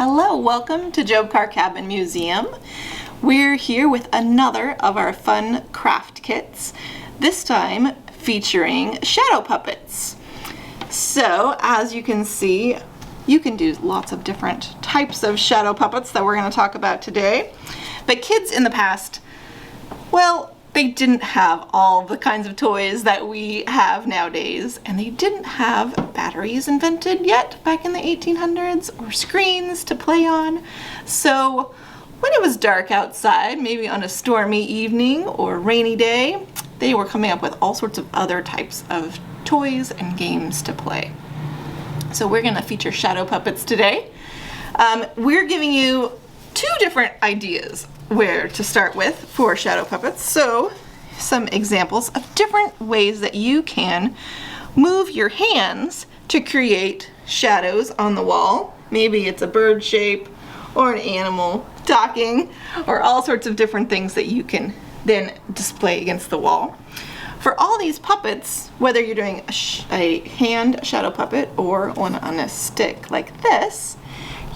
Hello, welcome to Job Carr Cabin Museum. We're here with another of our fun craft kits, this time featuring shadow puppets. So, as you can see, you can do lots of different types of shadow puppets that we're going to talk about today. But kids in the past, well, they didn't have all the kinds of toys that we have nowadays, and they didn't have batteries invented yet back in the 1800s or screens to play on. So when it was dark outside, maybe on a stormy evening or rainy day, they were coming up with all sorts of other types of toys and games to play. So we're going to feature shadow puppets today. We're giving you two different ideas where to start with for shadow puppets. So some examples of different ways that you can move your hands to create shadows on the wall. Maybe it's a bird shape or an animal talking, or all sorts of different things that you can then display against the wall. For all these puppets, whether you're doing a hand shadow puppet or one on a stick like this,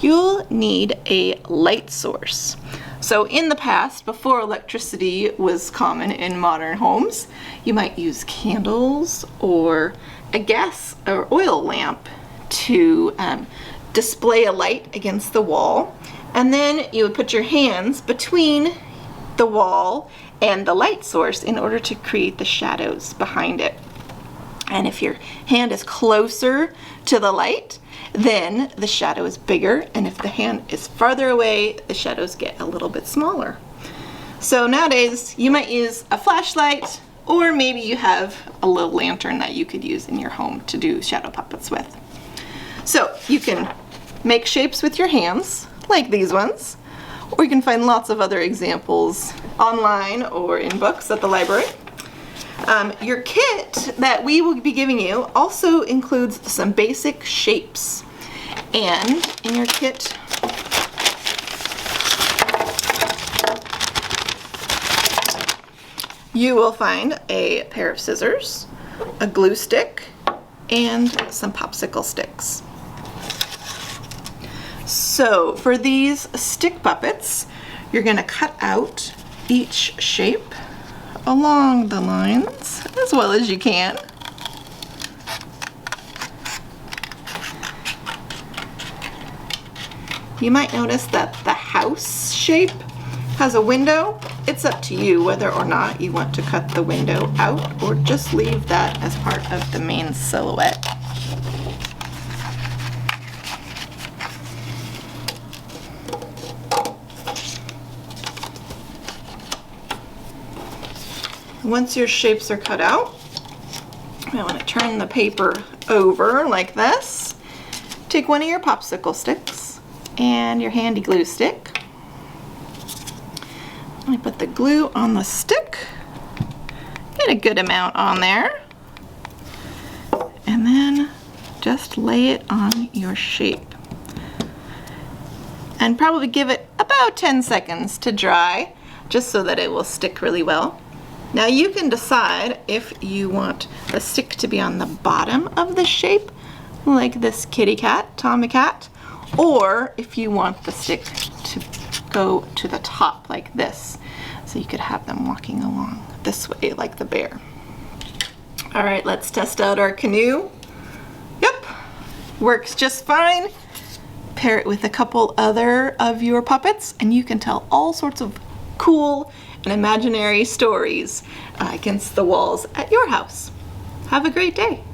you'll need a light source. So in the past, before electricity was common in modern homes, you might use candles or a gas or oil lamp to display a light against the wall. And then you would put your hands between the wall and the light source in order to create the shadows behind it. And if your hand is closer to the light, then the shadow is bigger, and if the hand is farther away, the shadows get a little bit smaller. So nowadays, you might use a flashlight, or maybe you have a little lantern that you could use in your home to do shadow puppets with. So you can make shapes with your hands, like these ones, or you can find lots of other examples online or in books at the library. Your kit that we will be giving you also includes some basic shapes. And in your kit, you will find a pair of scissors, a glue stick, and some popsicle sticks. So for these stick puppets, you're going to cut out each shape along the lines as well as you can. You might notice that the house shape has a window. It's up to you whether or not you want to cut the window out or just leave that as part of the main silhouette. Once your shapes are cut out, I want to turn the paper over like this. Take one of your popsicle sticks and your handy glue stick. I put the glue on the stick, get a good amount on there, and then just lay it on your shape. And probably give it about 10 seconds to dry, just so that it will stick really well. Now you can decide if you want the stick to be on the bottom of the shape, like this kitty cat, Tommy cat, or if you want the stick to go to the top like this. So you could have them walking along this way like the bear. All right, let's test out our canoe. Yep, works just fine. Pair it with a couple other of your puppets and you can tell all sorts of cool and imaginary stories against the walls at your house. Have a great day.